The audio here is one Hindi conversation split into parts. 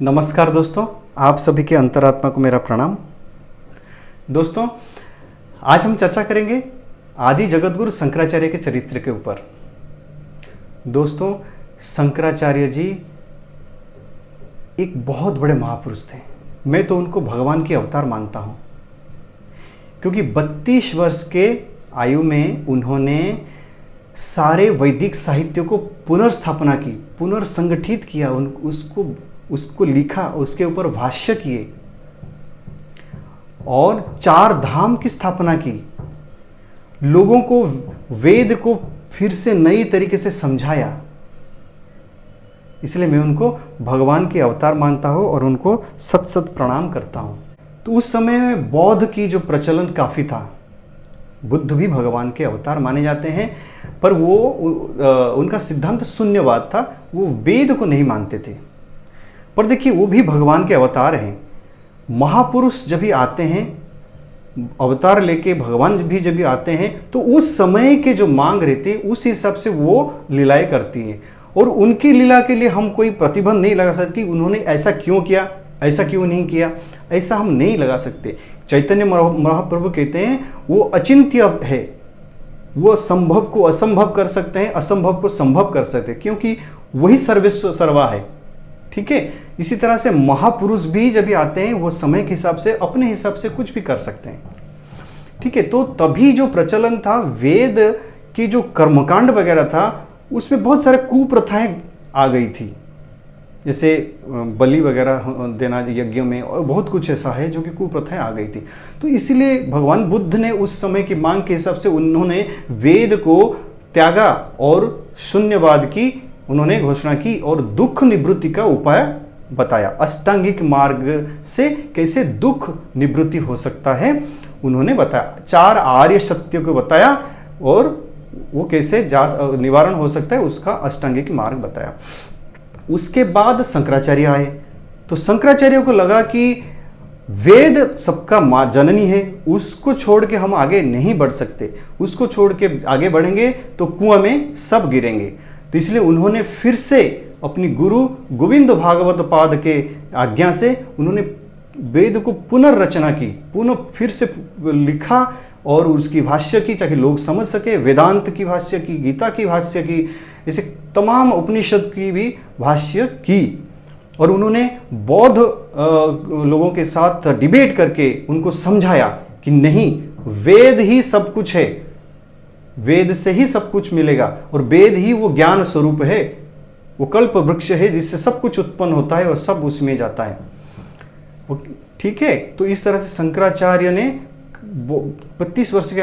नमस्कार दोस्तों, आप सभी के अंतरात्मा को मेरा प्रणाम। दोस्तों, आज हम चर्चा करेंगे आदि जगतगुरु शंकराचार्य के चरित्र के ऊपर। दोस्तों, शंकराचार्य जी एक बहुत बड़े महापुरुष थे। मैं तो उनको भगवान के अवतार मानता हूँ, क्योंकि 32 वर्ष के आयु में उन्होंने सारे वैदिक साहित्य को पुनर्स्थापना की, पुनर्संगठित किया, उसको लिखा, उसके ऊपर भाष्य किए और 4 धाम की स्थापना की। लोगों को वेद को फिर से नई तरीके से समझाया। इसलिए मैं उनको भगवान के अवतार मानता हूँ और उनको सत सत प्रणाम करता हूँ। तो उस समय में बौद्ध की जो प्रचलन काफ़ी था, बुद्ध भी भगवान के अवतार माने जाते हैं, पर वो उनका सिद्धांत शून्यवाद था। वो वेद को नहीं मानते थे। पर देखिए, वो भी भगवान के अवतार हैं। महापुरुष जब भी आते हैं, अवतार लेके भगवान भी जब भी आते हैं, तो उस समय के जो मांग रहते हैं उस हिसाब से वो लीलाएं करती हैं। और उनकी लीला के लिए हम कोई प्रतिबंध नहीं लगा सकते कि उन्होंने ऐसा क्यों किया, ऐसा क्यों नहीं किया, ऐसा हम नहीं लगा सकते। चैतन्य महाप्रभु कहते हैं वो अचिंत्य है, वो संभव को असंभव कर सकते हैं, असंभव को संभव कर सकते हैं, क्योंकि वही सर्वेश्वर सर्वा है। ठीक है। इसी तरह से महापुरुष भी जब भी आते हैं वो समय के हिसाब से, अपने हिसाब से कुछ भी कर सकते हैं। ठीक है। तो तभी जो प्रचलन था, वेद की जो कर्मकांड वगैरह था, उसमें बहुत सारे कुप्रथाएं आ गई थी, जैसे बलि वगैरह देना यज्ञ में, और बहुत कुछ ऐसा है जो कि कुप्रथाएं आ गई थी। तो इसीलिए भगवान बुद्ध ने उस समय की मांग के हिसाब से उन्होंने वेद को त्यागा और शून्यवाद की उन्होंने घोषणा की और दुख निवृत्ति का उपाय बताया। अष्टांगिक मार्ग से कैसे दुख निवृत्ति हो सकता है उन्होंने बताया। 4 आर्य सत्य को बताया और वो कैसे निवारण हो सकता है उसका अष्टांगिक मार्ग बताया। उसके बाद शंकराचार्य आए। तो शंकराचार्य को लगा कि वेद सबका माँ जननी है, उसको छोड़ के हम आगे नहीं बढ़ सकते। उसको छोड़ के आगे बढ़ेंगे तो कुआं में सब गिरेंगे। तो इसलिए उन्होंने फिर से अपनी गुरु गोविंद भागवत पाद के आज्ञा से उन्होंने वेद को पुनर्रचना की, पुनः फिर से लिखा और उसकी भाष्य की, ताकि लोग समझ सके। वेदांत की भाष्य की, गीता की भाष्य की, ऐसे तमाम उपनिषद की भी भाष्य की। और उन्होंने बौद्ध लोगों के साथ डिबेट करके उनको समझाया कि नहीं, वेद ही सब कुछ है, वेद से ही सब कुछ मिलेगा, और वेद ही वो ज्ञान स्वरूप है, वो कल्प वृक्ष है जिससे सब कुछ उत्पन्न होता है और सब उसमें जाता है। ठीक है। तो इस तरह से शंकराचार्य ने 32 वर्ष के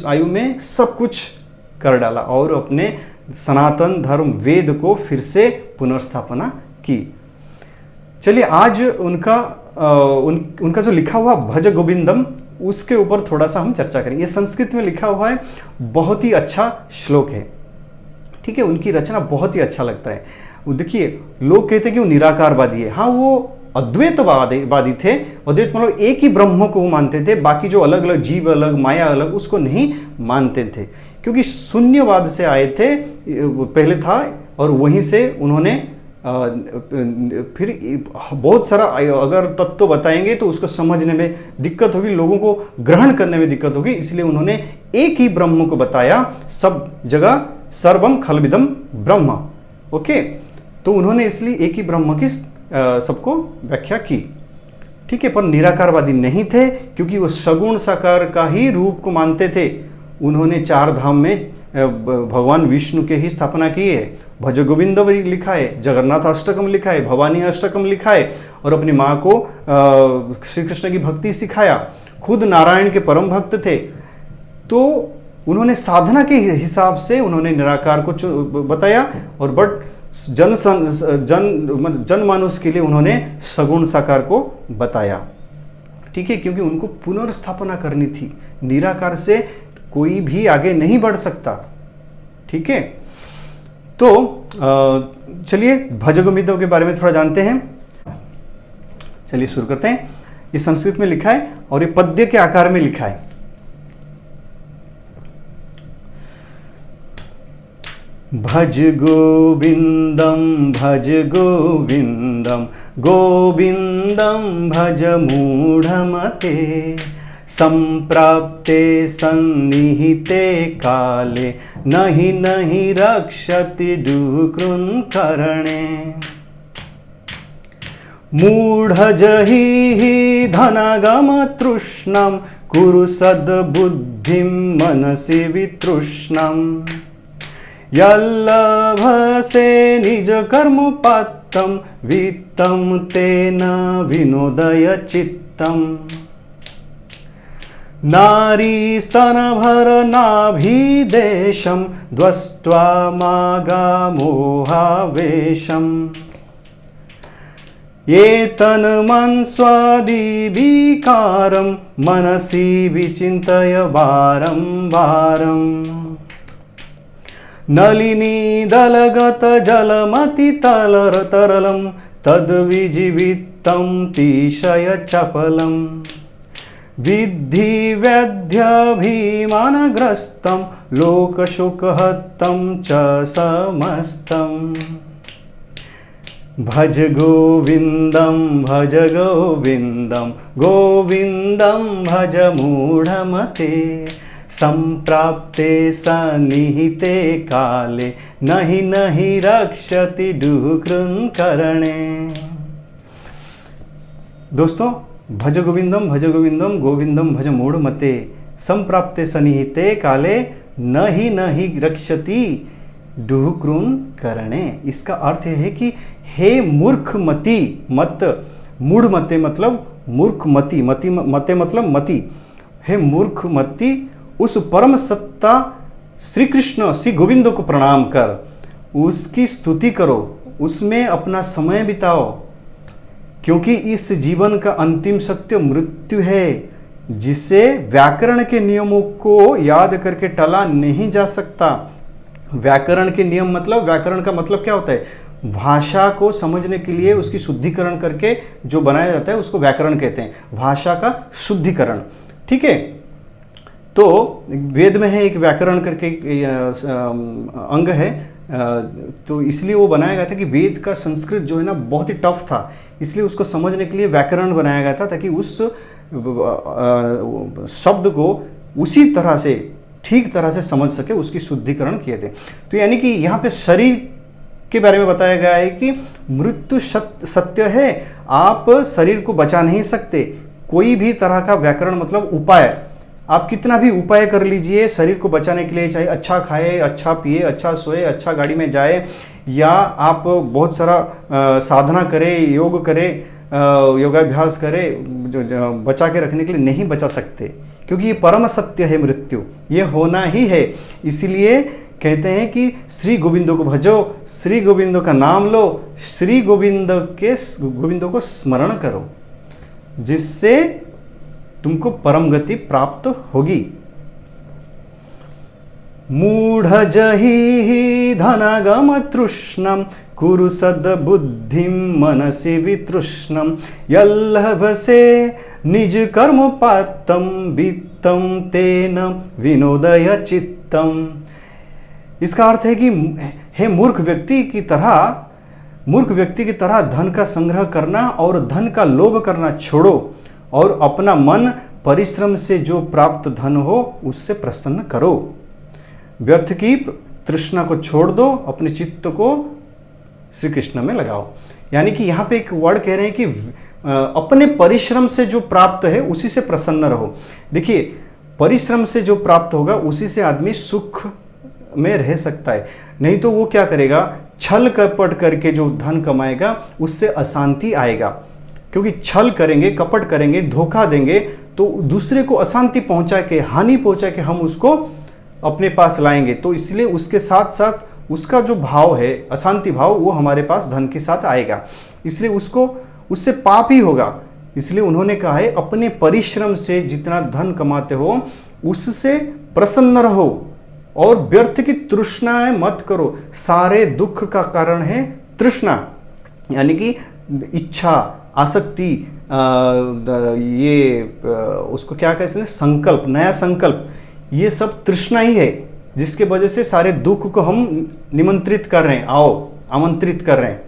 आयु में सब कुछ कर डाला और अपने सनातन धर्म वेद को फिर से पुनर्स्थापना की। चलिए, आज उनका जो लिखा हुआ भज गोविंदम, उसके ऊपर थोड़ा सा हम चर्चा करेंगे। ये संस्कृत में लिखा हुआ है, बहुत ही अच्छा श्लोक है। ठीक है। उनकी रचना बहुत ही अच्छा लगता है। देखिए, लोग कहते हैं कि वो निराकारवादी है। हाँ, वो अद्वैतवादी थे। अद्वैत मतलब एक ही ब्रह्म को वो मानते थे, बाकी जो अलग अलग जीव अलग, माया अलग, उसको नहीं मानते थे, क्योंकि शून्यवाद से आए थे पहले था। और वहीं से उन्होंने फिर बहुत सारा अगर तत्व बताएंगे तो उसको समझने में दिक्कत होगी, लोगों को ग्रहण करने में दिक्कत होगी। इसलिए उन्होंने एक ही ब्रह्म को बताया, सब जगह सर्वम खलविदम ब्रह्म। ओके। तो उन्होंने इसलिए एक ही ब्रह्म की सबको व्याख्या की। ठीक है। पर निराकारवादी नहीं थे, क्योंकि वो सगुण साकार का ही रूप को मानते थे। उन्होंने 4 धाम में भगवान विष्णु के ही स्थापना की है। भज गोविंद लिखा है, जगन्नाथ अष्टकम लिखा है, भवानी अष्टकम लिखा है, और अपनी माँ को श्री कृष्ण की भक्ति सिखाया। खुद नारायण के परम भक्त थे। तो उन्होंने साधना के हिसाब से उन्होंने निराकार को बताया, और बट जनमानुष के लिए उन्होंने सगुण साकार को बताया। ठीक है। क्योंकि उनको पुनर्स्थापना करनी थी। निराकार से कोई भी आगे नहीं बढ़ सकता। ठीक है। तो चलिए भज गोविंद के बारे में थोड़ा जानते हैं। चलिए शुरू करते हैं। ये संस्कृत में लिखा है और ये पद्य के आकार में लिखा है। भज गोविंदम भज गोविंदम गोविंदम भज मूढ़मते संप्राप्ते सन्निहिते काले नहि नहि रक्षति दुःकृन्करणे मूढ़जहि धनगमतृष्णं कुरु सद्बुद्धिं मनसि वितृष्णम् यल्लभसे निजकर्मपात्रं वित्तं तेन विनोदय चित्तम् नारीस्तनभरनाभिदेशं द्वष्ट्वा मागामोहावेशम् एतन्मन्स्वादिविकारं मनसि विचिन्तय वारं वारम् नलिनीदलगतजलमतितरलं तद्विजीवितं तिशयचपलं विद्धि व्यध्यभिमानग्रस्तं लोकशोकहतं च समस्तम् भज गोविंदम गोविंदम भज मूढ़मते संप्राप्ते सन्निहिते काले नहि नहि रक्षति दुःकृन्करणे। दोस्तों, भज गोविंदम गोविंदम भज मूढ़मते संप्राप्ते सन्निहिते काले नहि नहि रक्षति दुःकृन्करणे। इसका अर्थ है कि हे मूर्खमति, मत, मूढ़मते मतलब मूर्खमति, मते मतलब मति, हे मूर्खमति उस परम सत्ता श्री कृष्ण श्री गोविंद को प्रणाम कर, उसकी स्तुति करो, उसमें अपना समय बिताओ, क्योंकि इस जीवन का अंतिम सत्य मृत्यु है, जिसे व्याकरण के नियमों को याद करके टला नहीं जा सकता। व्याकरण के नियम मतलब, व्याकरण का मतलब क्या होता है? भाषा को समझने के लिए उसकी शुद्धिकरण करके जो बनाया जाता है उसको व्याकरण कहते हैं, भाषा का शुद्धिकरण। ठीक है, तो वेद में है एक व्याकरण करके अंग है, तो इसलिए वो बनाया गया था कि वेद का संस्कृत जो है ना बहुत ही टफ था, इसलिए उसको समझने के लिए व्याकरण बनाया गया था, ताकि उस शब्द को उसी तरह से ठीक तरह से समझ सके, उसकी शुद्धिकरण किए थे। तो यानी कि यहाँ पे शरीर के बारे में बताया गया है कि मृत्यु सत्य है, आप शरीर को बचा नहीं सकते। कोई भी तरह का व्याकरण मतलब उपाय, आप कितना भी उपाय कर लीजिए शरीर को बचाने के लिए, चाहे अच्छा खाए, अच्छा पिए, अच्छा सोए, अच्छा गाड़ी में जाए, या आप बहुत सारा साधना करें, योग करें, योगाभ्यास करें, जो बचा के रखने के लिए नहीं बचा सकते, क्योंकि ये परम सत्य है, मृत्यु ये होना ही है। इसीलिए कहते हैं कि श्री गोविंद को भजो, श्री गोविंद का नाम लो, श्री गोविंद को स्मरण करो, जिससे तुमको परम गति प्राप्त होगी। मूढ़जहि धनगम तृष्णं कुरु सद्बुद्धिं मनसि वितृष्णं यल्लभसे निज कर्म पात्रं वित्तं तेन विनोदय चित्तम्। इसका अर्थ है कि हे मूर्ख व्यक्ति की तरह धन का संग्रह करना और धन का लोभ करना छोड़ो, और अपना मन परिश्रम से जो प्राप्त धन हो उससे प्रसन्न करो। व्यर्थ की तृष्णा को छोड़ दो, अपने चित्त को श्री कृष्ण में लगाओ। यानी कि यहाँ पे एक वर्ड कह रहे हैं कि अपने परिश्रम से जो प्राप्त है उसी से प्रसन्न रहो। देखिए, परिश्रम से जो प्राप्त होगा उसी से आदमी सुख में रह सकता है, नहीं तो वो क्या करेगा, छल कपट करके जो धन कमाएगा उससे अशांति आएगा। क्योंकि छल करेंगे, कपट करेंगे, धोखा देंगे तो दूसरे को अशांति पहुंचा के, हानि पहुंचा के हम उसको अपने पास लाएंगे। तो इसलिए उसके साथ साथ उसका जो भाव है, अशांति भाव, वो हमारे पास धन के साथ आएगा, इसलिए उससे पाप ही होगा। इसलिए उन्होंने कहा है अपने परिश्रम से जितना धन कमाते हो उससे प्रसन्न रहो और व्यर्थ की तृष्णाएं मत करो। सारे दुख का कारण है तृष्णा, यानी कि इच्छा, आसक्ति, उसको क्या कहते हैं, संकल्प, नया संकल्प, ये सब तृष्णा ही है। जिसके वजह से सारे दुख को हम निमंत्रित कर रहे हैं, आओ आमंत्रित कर रहे हैं।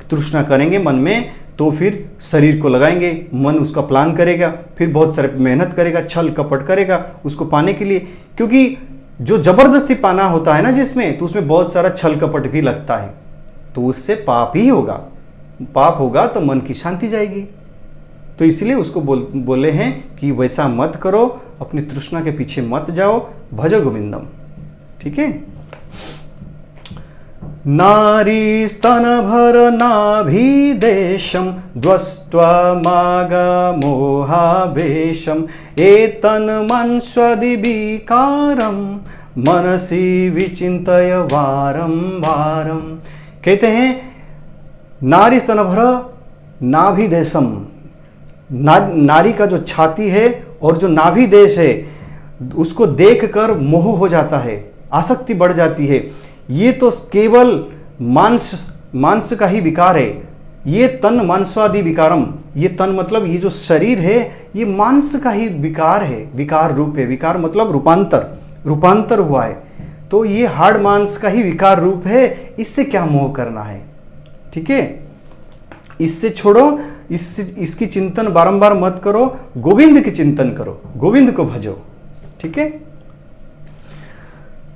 तृष्णा करेंगे मन में तो फिर शरीर को लगाएंगे, मन उसका प्लान करेगा, फिर बहुत सारे मेहनत करेगा, छल कपट करेगा उसको पाने के लिए, क्योंकि जो जबरदस्ती पाना होता है ना जिसमें, तो उसमें बहुत सारा छल कपट भी लगता है, तो उससे पाप ही होगा। पाप होगा तो मन की शांति जाएगी। तो इसलिए उसको बोले हैं कि वैसा मत करो, अपनी तृष्णा के पीछे मत जाओ, भजो गोविंदम। ठीक है। नारी स्तनभर नाभिदेशं द्वष्ट्वा मागमोहावेशम् एतन्मन्स्वदि विकारं मनसि विचिन्तय वारं वारं। कहते हैं नारी स्तनभर नाभिदेशम, नारी का जो छाती है और जो नाभि देश है उसको देखकर मोह हो जाता है, आसक्ति बढ़ जाती है। ये तो केवल मांस का ही विकार है। ये तन मांसवादी विकारम, ये तन मतलब ये जो शरीर है ये मांस का ही विकार है, विकार रूप है। विकार मतलब रूपांतर हुआ है, तो ये हाड़ मांस का ही विकार रूप है। इससे क्या मोह करना है? ठीक है, इससे छोड़ो, इसकी चिंतन बारंबार मत करो, गोविंद की चिंतन करो, गोविंद को भजो। ठीक है।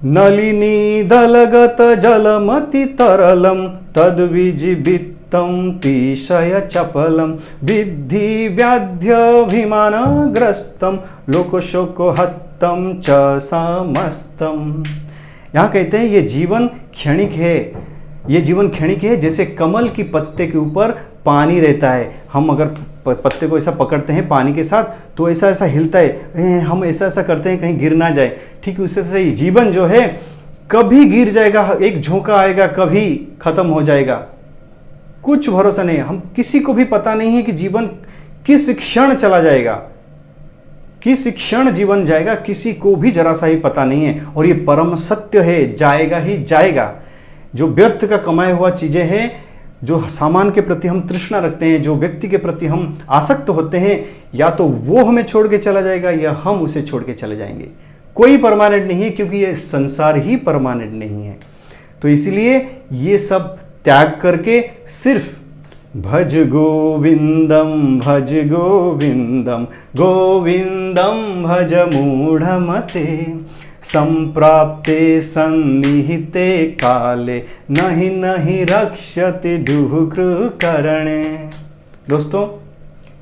नलिनी दलगत जलमति तरलम तद्विजिबित्तं तिशय चपलम विद्धि व्याध्यभिमानग्रस्तं लोकशोकोहत्तं च समस्तं। यहाँ कहते हैं ये जीवन क्षणिक है, ये जीवन क्षणिक है। जैसे कमल की पत्ते के ऊपर पानी रहता है, हम अगर पत्ते को ऐसा पकड़ते हैं पानी के साथ तो ऐसा ऐसा हिलता है, हम ऐसा ऐसा करते हैं कहीं गिर ना जाए। ठीक उसी तरह ये जीवन जो है कभी गिर जाएगा, एक झोंका आएगा, कभी खत्म हो जाएगा, कुछ भरोसा नहीं है। हम किसी को भी पता नहीं है कि जीवन किस क्षण चला जाएगा, किस क्षण जीवन जाएगा, किसी को भी जरा सा ही पता नहीं है। और ये परम सत्य है, जाएगा ही जाएगा। जो व्यर्थ का कमाया हुआ चीजें हैं, जो सामान के प्रति हम तृष्णा रखते हैं, जो व्यक्ति के प्रति हम आसक्त होते हैं, या तो वो हमें छोड़ के चला जाएगा या हम उसे छोड़ के चले जाएंगे। कोई परमानेंट नहीं है, क्योंकि ये संसार ही परमानेंट नहीं है। तो इसलिए ये सब त्याग करके सिर्फ भज गोविंदम गोविंदम भज मूढ़मते संप्राप्ते सन्निहिते काले नहीं नहीं रक्षति दुःखकृकरणे। दोस्तों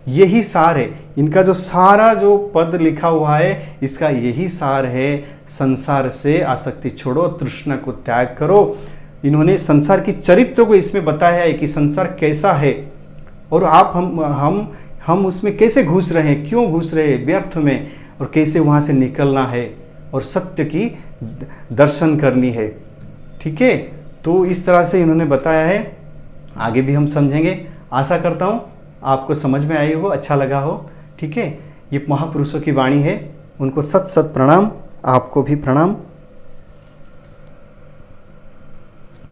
यही सार है इनका, जो सारा जो पद लिखा हुआ है इसका यही सार है। संसार से आसक्ति छोड़ो, तृष्णा को त्याग करो। इन्होंने संसार की चरित्र को इसमें बताया है कि संसार कैसा है और हम उसमें कैसे घुस रहे हैं, क्यों घुस रहे हैं व्यर्थ में, और कैसे वहाँ से निकलना है और सत्य की दर्शन करनी है। ठीक है, तो इस तरह से इन्होंने बताया है। आगे भी हम समझेंगे। आशा करता हूँ आपको समझ में आई हो, अच्छा लगा हो। ठीक है, ये महापुरुषों की वाणी है, उनको सत सत प्रणाम, आपको भी प्रणाम।